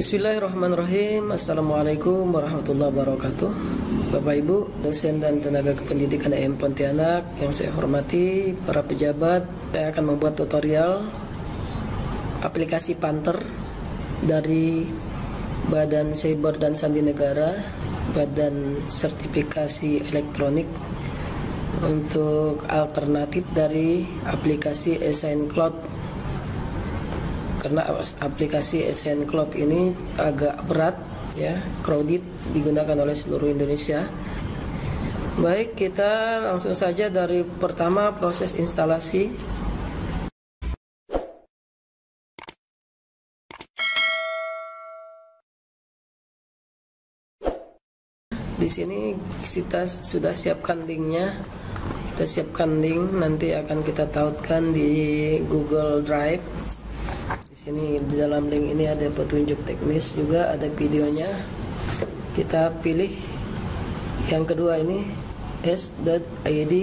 Bismillahirrahmanirrahim. Assalamualaikum warahmatullahi wabarakatuh. Bapak Ibu, dosen dan tenaga kependidikan EM Pontianak yang saya hormati, para pejabat, saya akan membuat tutorial aplikasi Panther dari Badan Cyber dan Sandi Negara, Badan Sertifikasi Elektronik, untuk alternatif dari aplikasi Assign Cloud. Karena aplikasi Assign Cloud ini agak berat, ya, crowded, digunakan oleh seluruh Indonesia. Baik, kita langsung saja dari pertama proses instalasi. Di sini kita sudah siapkan linknya. Kita siapkan link, nanti akan kita tautkan di Google Drive. Di sini di dalam link ini ada petunjuk teknis juga, ada videonya. Kita pilih yang kedua ini, s.id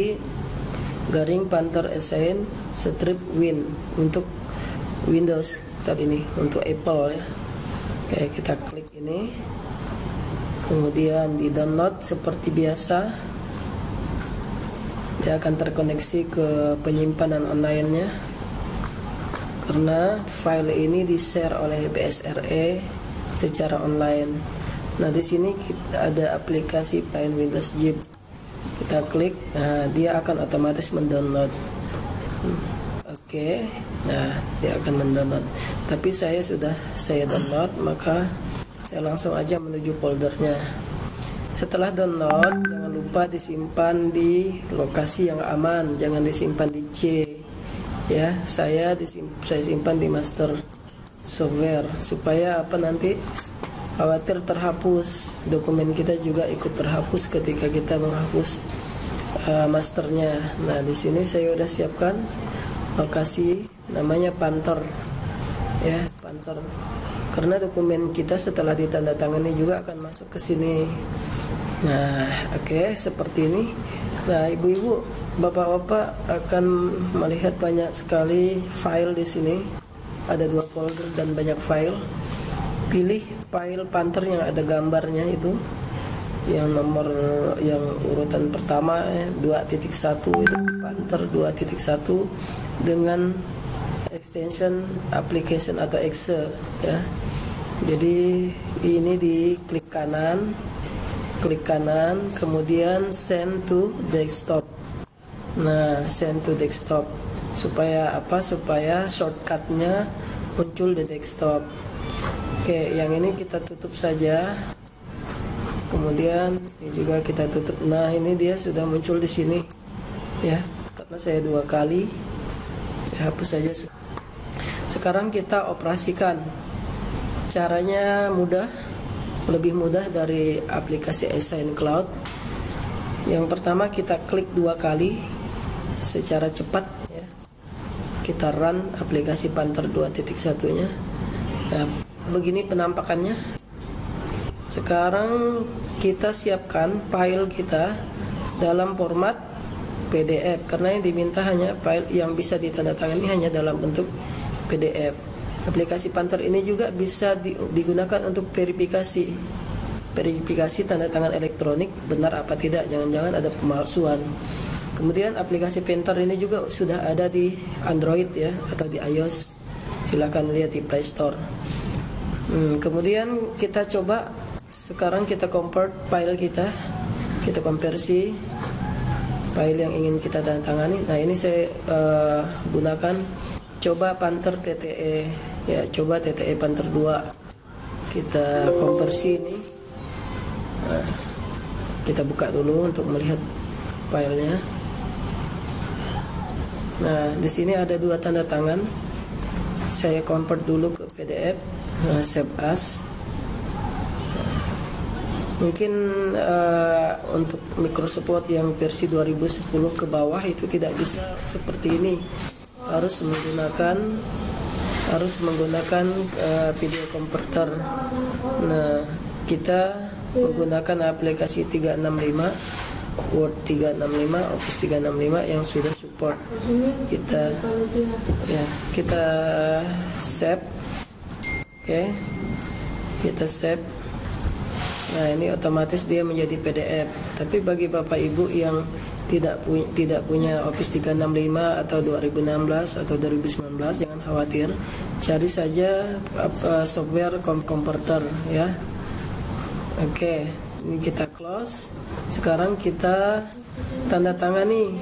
/Panther Assign strip win untuk Windows. Tab ini untuk Apple, ya. Oke, kita klik ini. Kemudian di download seperti biasa. Dia akan terkoneksi ke penyimpanan online-nya, karena file ini di-share oleh BSRE secara online. Nah, di sini kita ada aplikasi Paint Windows Zip. Kita klik, nah dia akan otomatis mendownload. Oke, nah dia akan mendownload. Tapi saya download, maka saya langsung aja menuju foldernya. Setelah download, jangan lupa disimpan di lokasi yang aman, jangan disimpan di C. Ya, saya simpan di master software supaya nanti khawatir terhapus, dokumen kita juga ikut terhapus ketika kita menghapus masternya. Nah, di sini saya udah siapkan lokasi namanya Panther, ya, Panther. Karena dokumen kita setelah ditandatangani juga akan masuk ke sini. Nah, oke, seperti ini. Nah, ibu-ibu, bapak-bapak akan melihat banyak sekali file di sini. Ada 2 folder dan banyak file. Pilih file Panther yang ada gambarnya itu, yang urutan pertama, 2.1 itu Panther 2.1 dengan extension application atau exe, ya. Jadi ini di klik kanan, kemudian send to desktop. Nah, send to desktop supaya supaya shortcutnya muncul di desktop. Oke, yang ini kita tutup saja. Kemudian ini juga kita tutup. Nah, ini dia sudah muncul di sini, ya. Karena saya 2 kali, saya hapus saja. Sekarang kita operasikan. Caranya mudah, lebih mudah dari aplikasi Assign Cloud. Yang pertama, kita klik 2 kali secara cepat, ya. Kita run aplikasi Panther 2.1-nya. Nah, begini penampakannya. Sekarang kita siapkan file kita dalam format PDF, karena yang diminta hanya file yang bisa ditandatangani hanya dalam bentuk PDF. Aplikasi Panther ini juga bisa digunakan untuk verifikasi tanda tangan elektronik benar apa tidak, jangan-jangan ada pemalsuan. Kemudian aplikasi Panther ini juga sudah ada di Android, ya, atau di iOS. Silahkan lihat di Play Store. Kemudian kita coba, sekarang kita convert file kita konversi file yang ingin kita tanda-tangani. Nah, ini saya gunakan coba Panther TTE, ya, coba TTE Panther 2. Kita konversi ini. Nah, kita buka dulu untuk melihat filenya. Nah, di sini ada 2 tanda tangan. Saya convert dulu ke PDF. Save as. Mungkin untuk Microsoft Word yang versi 2010 ke bawah itu tidak bisa seperti ini. Harus menggunakan video converter. Nah, kita menggunakan aplikasi 365, Word 365, Office 365 yang sudah support. Kita save. Oke. kita save. Nah, ini otomatis dia menjadi PDF. Tapi bagi Bapak Ibu yang tidak punya Office 365 atau 2016 atau 2019, jangan khawatir, cari saja software converter ya. Oke, ini kita close. Sekarang kita tanda tangani.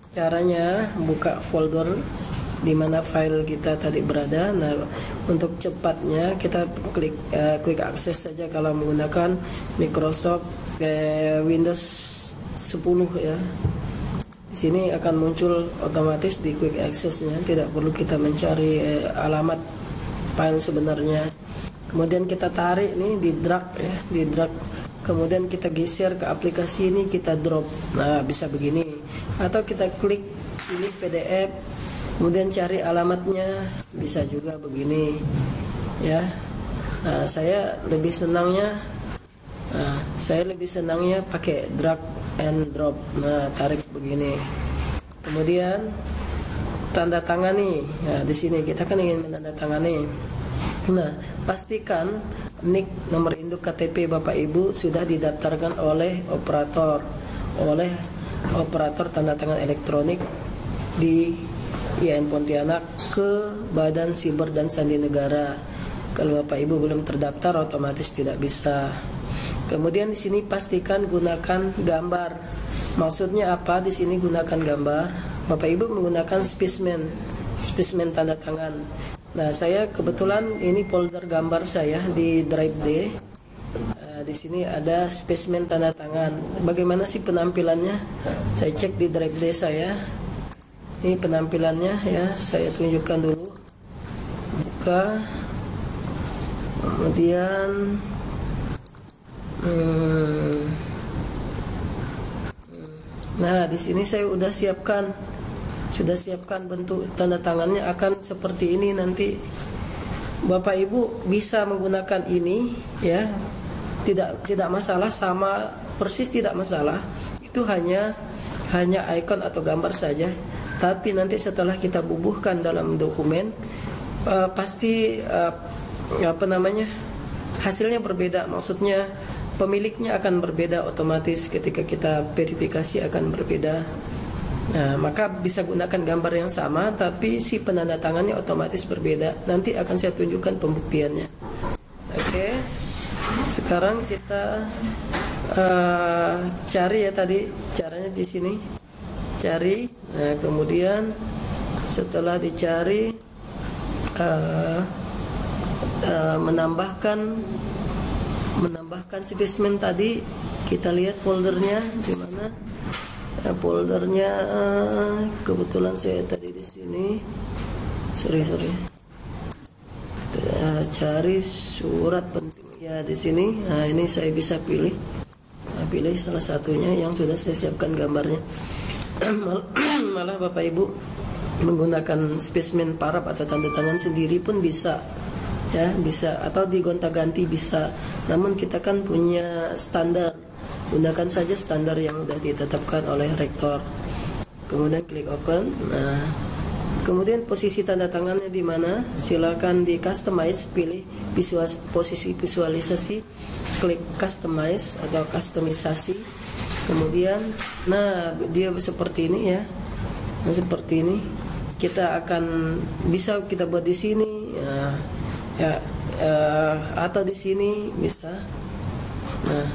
Caranya buka folder di mana file kita tadi berada. Nah, untuk cepatnya kita klik quick access saja kalau menggunakan Microsoft Windows 10 ya. Di sini akan muncul otomatis di quick access-nya, tidak perlu kita mencari alamat file sebenarnya. Kemudian kita tarik nih, di drag ya, di drag. Kemudian kita geser ke aplikasi ini, kita drop. Nah, bisa begini. Atau kita klik pilih PDF, kemudian cari alamatnya, bisa juga begini ya. Nah, saya lebih senangnya pakai drag and drop. Nah, tarik begini, kemudian tanda tangani. Nah, di sini kita kan ingin menandatangani. Nah, pastikan NIK nomor induk KTP Bapak Ibu sudah didaftarkan oleh operator tanda tangan elektronik di IAIN Pontianak ke Badan Siber dan Sandi Negara. Kalau Bapak Ibu belum terdaftar, otomatis tidak bisa. Kemudian di sini pastikan gunakan gambar. Maksudnya apa? Di sini gunakan gambar. Bapak Ibu menggunakan spesimen tanda tangan. Nah, saya kebetulan ini folder gambar saya di Drive D. Di sini ada spesimen tanda tangan. Bagaimana sih penampilannya? Saya cek di Drive D saya. Ini penampilannya ya, saya tunjukkan dulu. Buka. Kemudian nah, di sini saya sudah siapkan bentuk tanda tangannya akan seperti ini. Nanti Bapak Ibu bisa menggunakan ini ya. Tidak masalah, sama persis tidak masalah. Itu hanya icon atau gambar saja. Tapi nanti setelah kita bubuhkan dalam dokumen, pasti hasilnya berbeda. Maksudnya pemiliknya akan berbeda, otomatis ketika kita verifikasi akan berbeda. Nah, maka bisa gunakan gambar yang sama, tapi si penandatangannya otomatis berbeda. Nanti akan saya tunjukkan pembuktiannya. Oke. Sekarang kita cari ya, tadi caranya di sini. Cari. Nah, kemudian setelah dicari, menambahkan spesimen tadi, kita lihat foldernya di mana. Foldernya kebetulan saya tadi di sini. Sorry. Cari surat penting ya di sini. Nah, ini saya bisa pilih. Pilih salah satunya yang sudah saya siapkan gambarnya. Malah Bapak Ibu menggunakan spesimen paraf atau tanda tangan sendiri pun bisa ya, bisa, atau digonta-ganti bisa. Namun kita kan punya standar, gunakan saja standar yang sudah ditetapkan oleh rektor. Kemudian klik open. Nah, kemudian posisi tanda tangannya di mana? Silakan di customize, pilih posisi visualisasi, klik customize atau kustomisasi. Kemudian, nah, dia seperti ini ya. Nah, seperti ini. Kita akan bisa kita buat di sini ya, atau di sini bisa. Nah,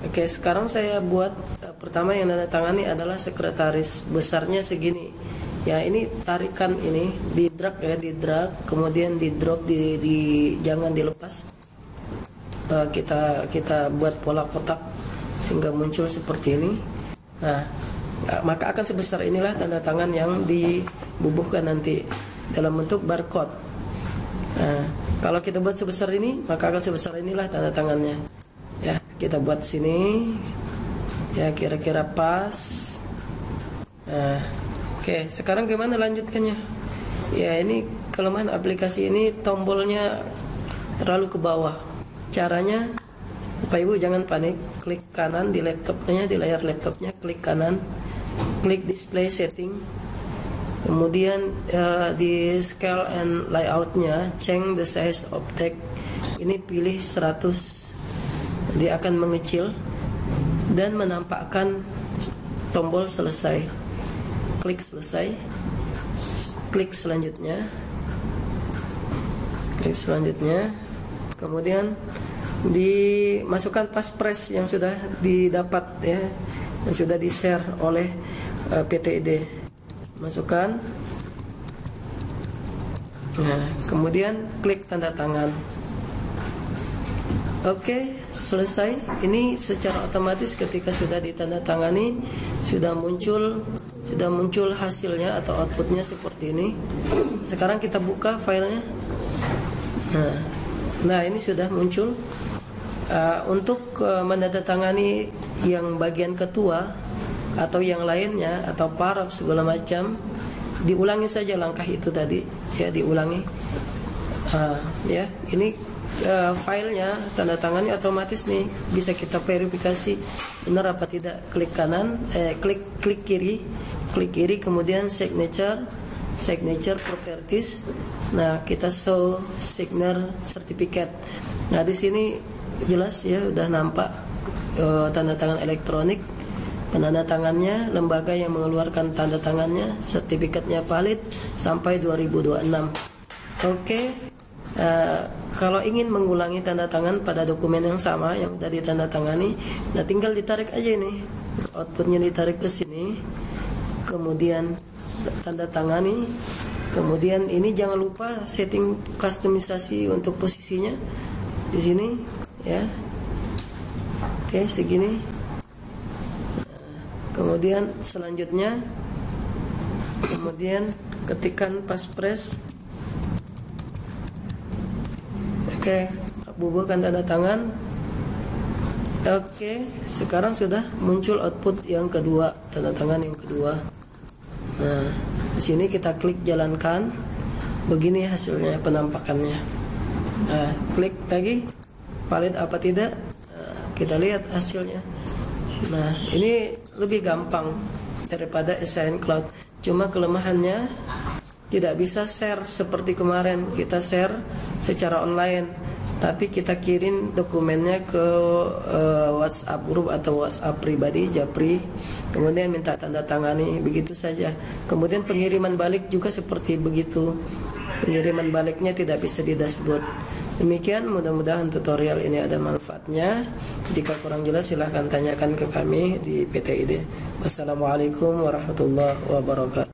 oke, sekarang saya buat pertama yang tanda tangani adalah sekretaris, besarnya segini. Ya, ini tarikan ini di drag ya, di drag, kemudian di drop, jangan dilepas. Kita buat pola kotak sehingga muncul seperti ini. Nah, maka akan sebesar inilah tanda tangan yang dibubuhkan nanti dalam bentuk barcode. Nah, kalau kita buat sebesar ini, maka akan sebesar inilah tanda tangannya. Ya, kita buat sini. Ya, kira-kira pas. Nah, oke, sekarang gimana lanjutkannya? Ya, ini kelemahan aplikasi ini, tombolnya terlalu ke bawah. Caranya, Bapak Ibu jangan panik, klik kanan di laptopnya, di layar laptopnya, klik kanan, klik display setting, kemudian di scale and layoutnya, change the size of text ini pilih 100. Dia akan mengecil dan menampakkan tombol selesai. Klik selesai. Klik selanjutnya. Klik selanjutnya. Kemudian dimasukkan passphrase yang sudah didapat ya, yang sudah di-share oleh PTID. Masukkan. Nah, kemudian klik tanda tangan. Oke, selesai. Ini secara otomatis ketika sudah ditandatangani sudah muncul hasilnya atau outputnya seperti ini. Sekarang kita buka filenya. Nah, ini sudah muncul. Untuk menandatangani yang bagian ketua atau yang lainnya atau paraf segala macam, diulangi saja langkah itu tadi ya, diulangi. Ya, ini filenya tanda tangannya otomatis nih, bisa kita verifikasi benar apa tidak. Klik kanan, klik kiri, kemudian signature properties. Nah, kita show signature certificate. Nah, di sini jelas ya, udah nampak tanda tangan elektronik, penanda tangannya, lembaga yang mengeluarkan tanda tangannya, sertifikatnya valid sampai 2026. Oke. Kalau ingin mengulangi tanda tangan pada dokumen yang sama yang sudah ditandatangani, nah tinggal ditarik aja ini, outputnya ditarik ke sini, kemudian tanda tangani, kemudian ini jangan lupa setting kustomisasi untuk posisinya di sini ya. Oke, segini. Kemudian selanjutnya, kemudian ketikkan passphrase. Oke, bubuhkan tanda tangan. Oke, sekarang sudah muncul output yang kedua, tanda tangan yang kedua. Nah, di sini kita klik jalankan. Begini hasilnya, penampakannya. Nah, klik lagi, valid apa tidak? Nah, kita lihat hasilnya. Nah, ini lebih gampang daripada SIN Cloud. Cuma kelemahannya tidak bisa share seperti kemarin. Kita share secara online, tapi kita kirim dokumennya ke WhatsApp grup atau WhatsApp pribadi, Japri, kemudian minta tanda tangani, begitu saja. Kemudian pengiriman balik juga seperti begitu. Pengiriman baliknya tidak bisa di dashboard. Demikian, mudah-mudahan tutorial ini ada manfaatnya. Jika kurang jelas silahkan tanyakan ke kami di PTID. Wassalamualaikum warahmatullahi wabarakatuh.